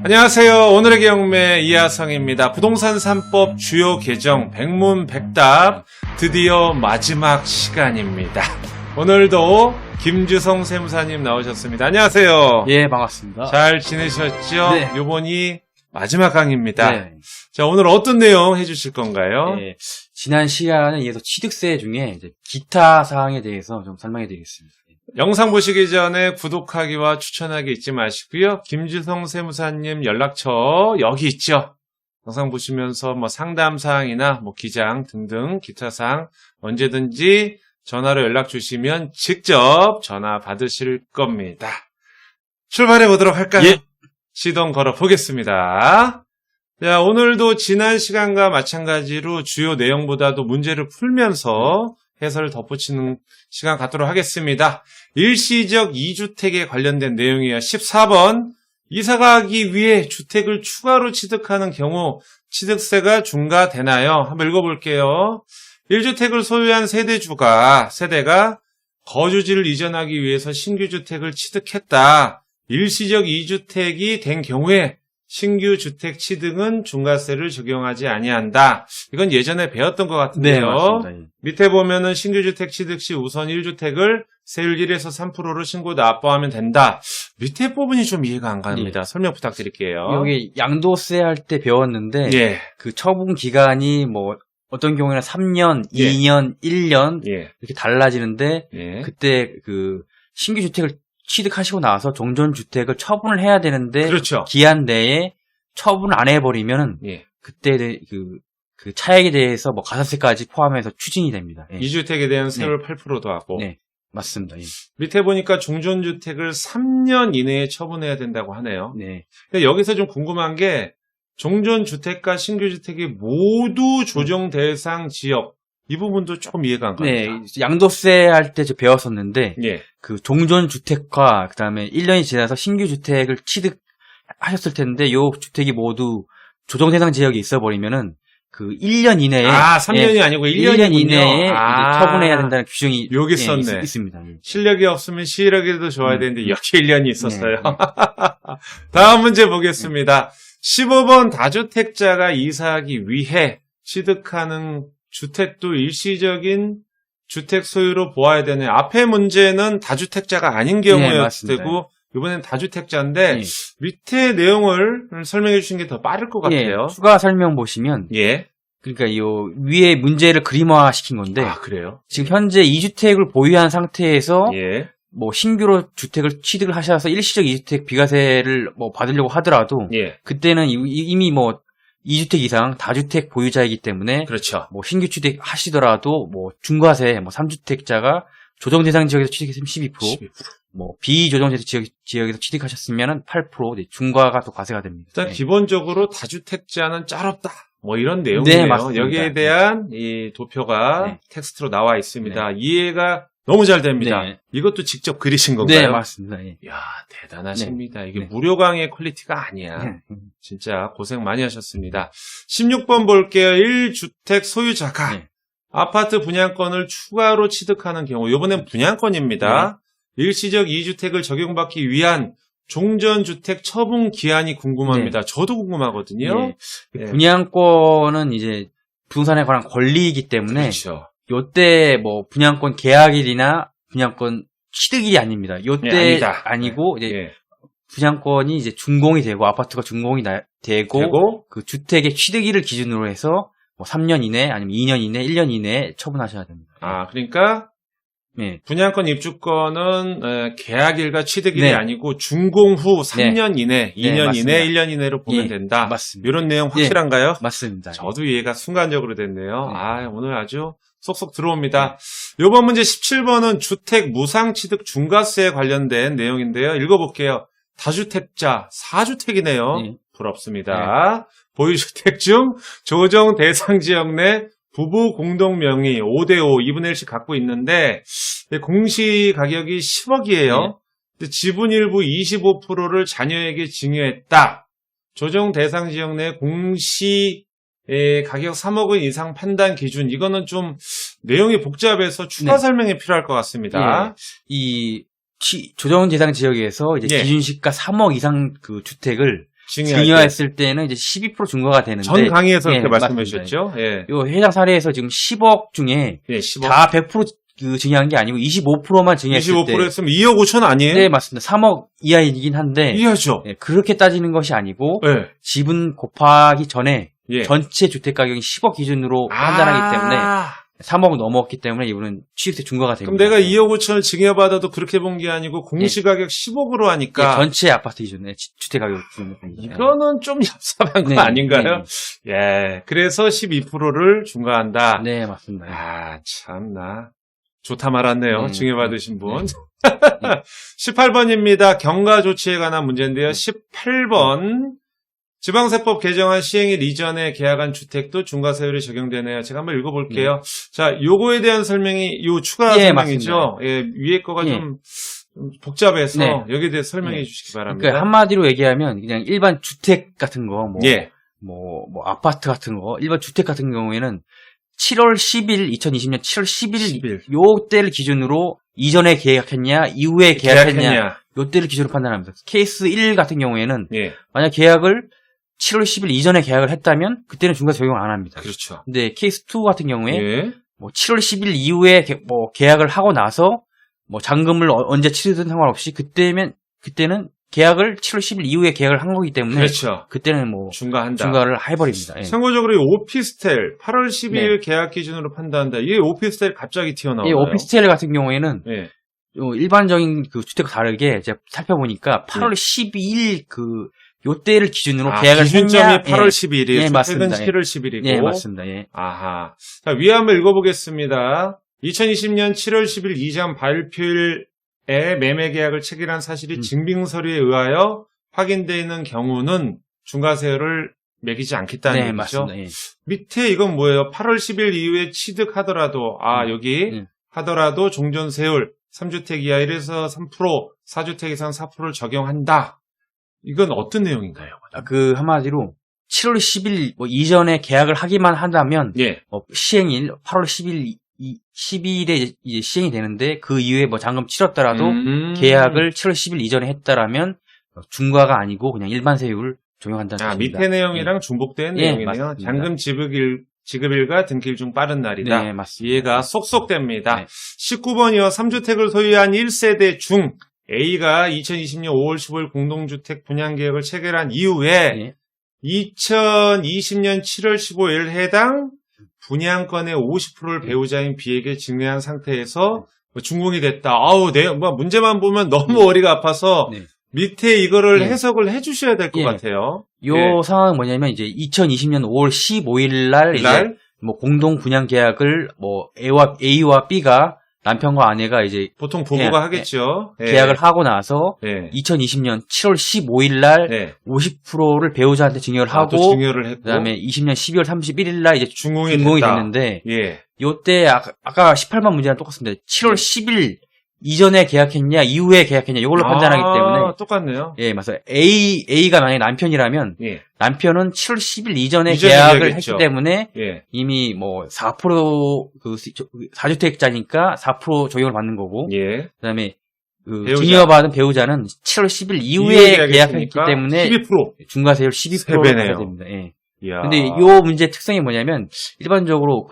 안녕하세요. 오늘의 경매 이하성입니다. 부동산 3법 주요 개정 백문백답 드디어 마지막 시간입니다. 오늘도 김주성 세무사님 나오셨습니다. 안녕하세요. 예, 반갑습니다. 잘 지내셨죠? 네. 요번이 마지막 강의입니다. 네. 자, 오늘 어떤 내용 해주실 건가요? 예, 지난 시간에 이어서 취득세 중에 이제 기타 사항에 대해서 좀 설명해 드리겠습니다. 영상 보시기 전에 구독하기와 추천하기 잊지 마시고요. 김주성 세무사님 연락처 여기 있죠. 영상 보시면서 뭐 상담 사항이나 뭐 기장 등등 기타 사항 언제든지 전화로 연락 주시면 직접 전화 받으실 겁니다. 출발해 보도록 할까요? 예. 시동 걸어 보겠습니다. 자, 오늘도 지난 시간과 마찬가지로 주요 내용보다도 문제를 풀면서 해설을 덧붙이는 시간 갖도록 하겠습니다. 일시적 2주택에 관련된 내용이에요. 14번 이사가기 위해 주택을 추가로 취득하는 경우 취득세가 중과되나요? 한번 읽어볼게요. 1주택을 소유한 세대가 거주지를 이전하기 위해서 신규 주택을 취득했다. 일시적 2주택이 된 경우에 신규 주택 취득은 중과세를 적용하지 아니한다. 이건 예전에 배웠던 것 같은데요. 네, 맞습니다. 예. 밑에 보면은 신규 주택 취득 시 우선 1주택을 세율 1에서 3%로 신고 납부하면 된다. 밑에 부분이 좀 이해가 안 갑니다. 설명 부탁드릴게요. 여기 양도세 할 때 배웠는데 예. 그 처분 기간이 뭐 어떤 경우에는 3년, 예. 2년, 1년 예. 이렇게 달라지는데 예. 그때 그 신규 주택을 취득하시고 나서 종전 주택을 처분을 해야 되는데 그렇죠. 기한 내에 처분을 안 해버리면은 예. 그때 그 차액에 대해서 뭐 가산세까지 포함해서 추징이 됩니다. 예. 2주택에 대한 세율 8%도 하고. 네, 맞습니다. 예. 밑에 보니까 종전주택을 3년 이내에 처분해야 된다고 하네요. 네. 근데 여기서 좀 궁금한 게 종전주택과 신규주택이 모두 조정 대상 지역 이 부분도 조금 이해가 안 네, 갑니다. 양도세 할 때 배웠었는데 예. 그 종전 주택과 그다음에 1년이 지나서 신규 주택을 취득하셨을 텐데 요 주택이 모두 조정 대상 지역에 있어 버리면은 그 1년 이내에 3년이 아니고 1년 이내에 이제 처분해야 된다는 규정이 여기 있었네. 있습니다. 실력이 없으면 시력이라도 좋아야 되는데 역시 1년이 있었어요. 네. 다음 문제 보겠습니다. 15번 다주택자가 이사하기 위해 취득하는 주택도 일시적인 주택 소유로 보아야 되네요. 앞에 문제는 다주택자가 아닌 경우였을 테고 이번엔 다주택자인데 밑에 내용을 설명해 주신 게 더 빠를 것 같아요. 추가 설명 보시면 그러니까 요 위에 문제를 그림화 시킨 건데 그래요? 지금 현재 2주택을 보유한 상태에서 뭐 신규로 주택을 취득을 하셔서 일시적 2주택 비과세를 뭐 받으려고 하더라도 그때는 이미 뭐 2주택 이상 다주택 보유자이기 때문에 그렇죠. 뭐 신규 취득 하시더라도 뭐 중과세 뭐 3주택자가 조정 대상 지역에서 취득했으면 12%, 뭐 비조정 대상 지역에서 취득하셨으면 8% 중과가 또 과세가 됩니다. 일단 기본적으로 다주택자는 짤없다. 뭐 이런 내용이에요. 네, 맞습니다. 여기에 대한 이 도표가 텍스트로 나와 있습니다. 이해가 너무 잘 됩니다. 이것도 직접 그리신 건가요? 네, 맞습니다. 이야, 대단하십니다. 이게 무료 강의 퀄리티가 아니야. 진짜 고생 많이 하셨습니다. 16번 볼게요. 1주택 소유자가 아파트 분양권을 추가로 취득하는 경우, 이번엔 분양권입니다. 일시적 2주택을 적용받기 위한 종전주택 처분 기한이 궁금합니다. 저도 궁금하거든요. 분양권은 이제 부동산에 관한 권리이기 때문에 그렇죠. 요때 뭐 분양권 계약일이나 분양권 취득일이 아닙니다. 요때 아니고 이제 분양권이 이제 준공이 되고 아파트가 준공이 되고 그 주택의 취득일을 기준으로 해서 뭐 3년 이내 아니면 2년 이내, 1년 이내에 처분하셔야 됩니다. 그러니까 분양권 입주권은 계약일과 취득일이 아니고 준공 후 3년 이내, 2년 이내, 1년 이내로 보면 된다. 맞습니다. 이런 내용 확실한가요? 맞습니다. 저도 이해가 순간적으로 됐네요. 오늘 아주 쏙쏙 들어옵니다. 이번 문제 17번은 주택 무상 취득 중과세에 관련된 내용인데요. 읽어볼게요. 다주택자 4주택이네요. 부럽습니다. 보유주택 중 조정 대상 지역 내 부부 공동 명의 5대5 2분의 1씩 갖고 있는데 공시 가격이 10억이에요. 지분 일부 25%를 자녀에게 증여했다. 조정 대상 지역 내 공시 가격 3억 원 이상 판단 기준 이거는 좀 내용이 복잡해서 추가 설명이 필요할 것 같습니다. 이 조정 대상 지역에서 이제 기준시가 3억 이상 그 주택을 증여했을 때는 이제 12% 중과가 되는데. 전 강의에서 예, 그렇게 말씀해 주셨죠? 예. 요 해당 사례에서 지금 10억 중에 예, 10억. 다 100% 그 증여한 게 아니고 25%만 증여했을 25% 때. 했으면 2억 5천 아니에요? 네, 맞습니다. 3억 이하이긴 한데. 이해하죠? 예, 그렇게 따지는 것이 아니고 예. 지분 곱하기 전에 예. 전체 주택 가격이 10억 기준으로 판단하기 때문에 3억 넘었기 때문에 이분은 취득세 중과가 그럼 됩니다. 내가 2억 5천을 증여받아도 그렇게 본 게 아니고 공시가격 10억으로 하니까 예, 전체 아파트 기준에 주택 가격 기준으로. 이거는 좀 얍삽한 거 네, 아닌가요? 예. 그래서 12%를 중과한다. 네, 맞습니다. 아, 참나. 좋다 말았네요. 네. 증여받으신 분. 18번입니다. 경과 조치에 관한 문제인데요. 18번. 지방세법 개정안 시행일 이전에 계약한 주택도 중과세율이 적용되네요. 제가 한번 읽어볼게요. 자, 요거에 대한 설명이, 요 추가 예, 설명이죠. 예, 위에 거가 예. 좀 복잡해서 네. 여기에 대해서 설명해 주시기 바랍니다. 그러니까 한마디로 얘기하면 그냥 일반 주택 같은 거, 예. 뭐 아파트 같은 거, 일반 주택 같은 경우에는 7월 10일, 2020년 7월 10일 요 때를 기준으로 이전에 계약했냐, 이후에 계약했냐, 요 때를 기준으로 판단합니다. 케이스 1 같은 경우에는 예. 만약 계약을 7월 10일 이전에 계약을 했다면 그때는 중과세 적용 안 합니다. 그렇죠. 근데 케이스 2 같은 경우에 예. 뭐 7월 10일 이후에 계약을 하고 나서 뭐 잔금을 언제 치르든 상관없이 그때는 계약을 7월 10일 이후에 계약을 한 거기 때문에 그렇죠. 그때는 뭐 중과한다. 중과를 해버립니다. 예. 참고적으로 이 오피스텔 8월 12일 계약 기준으로 판단한다. 이게 오피스텔 갑자기 튀어나와요. 이 오피스텔 같은 경우에는 예. 일반적인 그 주택과 다르게 제가 살펴보니까 8월 12일 요때를 기준으로 계약을 기준점이 했냐? 8월 12일이에요. 예, 주택은 맞습니다. 7월 10일이고. 예, 맞습니다. 예. 아하. 자, 위에 한번 읽어보겠습니다. 2020년 7월 10일 이전 발표일에 매매 계약을 체결한 사실이 증빙서류에 의하여 확인되어 있는 경우는 중과세율을 매기지 않겠다는 네, 얘기죠. 맞습니다. 예. 밑에 이건 뭐예요? 8월 10일 이후에 취득하더라도 여기 하더라도 종전세율 3주택 이하 1에서 3%, 4주택 이상 4%를 적용한다. 이건 어떤 내용인가요? 한마디로 7월 10일 이전에 계약을 하기만 한다면 예. 시행일 8월 12일에 이제 시행이 되는데 그 이후에 잔금 치렀더라도 계약을 7월 10일 이전에 했다라면 중과가 아니고 그냥 일반 세율을 적용한다는 뜻입니다. 밑에 내용이랑 중복된 내용이네요. 맞습니다. 잔금 지급일과 등기일 중 빠른 날이다. 네, 맞습니다. 이해가 쏙쏙 됩니다. 네. 19번이요. 3주택을 소유한 1세대 중 A가 2020년 5월 15일 공동주택 분양계획을 체결한 이후에 2020년 7월 15일 해당 분양권의 50%를 배우자인 B에게 증여한 상태에서 준공이 됐다. 문제만 보면 너무 어리가 아파서 밑에 이거를 해석을 해주셔야 될 것 같아요. 요 상황은 뭐냐면 이제 2020년 5월 15일 날 이제 공동 분양 계약을 A와 B가 남편과 아내가 이제 보통 부부가 하겠죠. 계약을 하고 나서 2020년 7월 15일 날 50%를 배우자한테 증여를 하고 또 증여를 했고 그다음에 20년 12월 31일 날 이제 준공이 됐는데 요때 아까 18번 문제랑 똑같습니다. 7월 10일 이전에 계약했냐 이후에 계약했냐 이걸로 판단하기 때문에 똑같네요. 예, 맞아요. A가 만약에 남편이라면 남편은 7월 10일 이전에 계약을 했기 때문에 이미 4% 4주택자니까 4% 적용을 받는 거고 그다음에 증여받은 배우자는 7월 10일 이후에 계약했기 때문에 12% 중과세율 12%로 받아야 됩니다. 예. 이야. 근데 요 문제 특성이 뭐냐면 일반적으로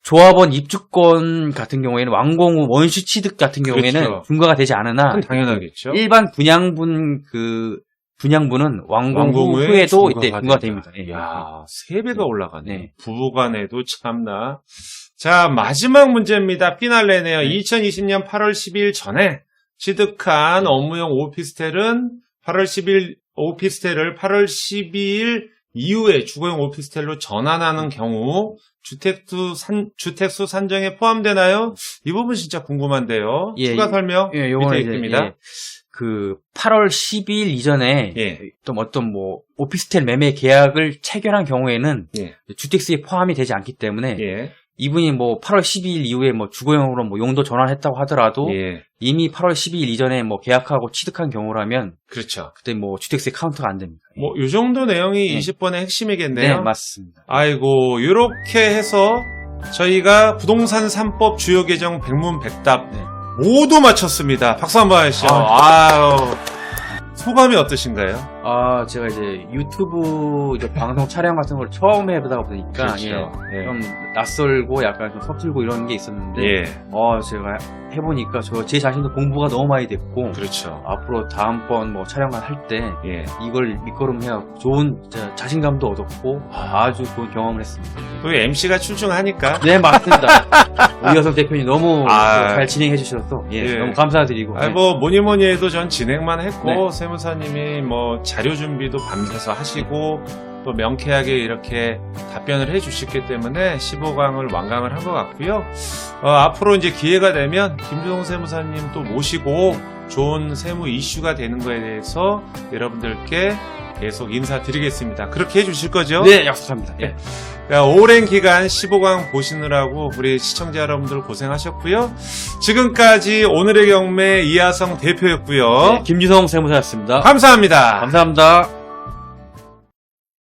조합원 입주권 같은 경우에는 완공 후 원시 취득 같은 경우에는 중과가 되지 않으나 당연하겠죠. 일반 분양분은 완공 후에도 이때 중과가 됩니다. 이야, 3배가 올라가네. 부부간에도 참나. 자, 마지막 문제입니다. 피날레네요. 2020년 8월 10일 전에 취득한 업무용 오피스텔은 8월 10일 오피스텔을 8월 12일 이후에 주거용 오피스텔로 전환하는 경우 주택수 산정에 포함되나요? 이 부분 진짜 궁금한데요. 추가 설명 밑에 있습니다. 8월 12일 이전에 또 어떤 오피스텔 매매 계약을 체결한 경우에는 주택수에 포함이 되지 않기 때문에 이분이 8월 12일 이후에 주거용으로 용도 전환했다고 하더라도 이미 8월 12일 이전에 계약하고 취득한 경우라면 그렇죠. 그때 주택세 카운트가 안 됩니다. 요 정도 내용이 20번의 핵심이겠네요. 네, 맞습니다. 아이고, 요렇게 해서 저희가 부동산 3법 주요 개정 백문백답 모두 마쳤습니다. 박수 한번 하시죠. 아유, 소감이 어떠신가요? 제가 이제 유튜브 이제 방송 촬영 같은 걸 처음 해보다 보니까 그렇죠. 예. 좀 낯설고 약간 좀 서툴고 이런 게 있었는데 예. 제가 해보니까 제 자신도 공부가 너무 많이 됐고 그렇죠. 앞으로 다음번 뭐 촬영을 할 때 예. 이걸 밑거름해갖고 좋은 자신감도 얻었고 아주 좋은 경험을 했습니다. 또 MC가 출중하니까. 네, 맞습니다. 우여성 대표님 너무 아. 잘 진행해 주셔서 예. 너무 감사드리고 뭐 뭐니 해도 전 진행만 했고 네. 세무사님이 뭐 자료 준비도 밤새서 하시고 또 명쾌하게 이렇게 답변을 해주셨기 때문에 15강을 완강을 한 것 같고요. 앞으로 이제 기회가 되면 김주동 세무사님 또 모시고 좋은 세무 이슈가 되는 거에 대해서 여러분들께 계속 인사드리겠습니다. 그렇게 해주실 거죠? 네, 약속합니다. 예. 오랜 기간 15강 보시느라고 우리 시청자 여러분들 고생하셨고요. 지금까지 오늘의 경매 이하성 대표였고요. 네, 김주성 세무사였습니다. 감사합니다. 감사합니다.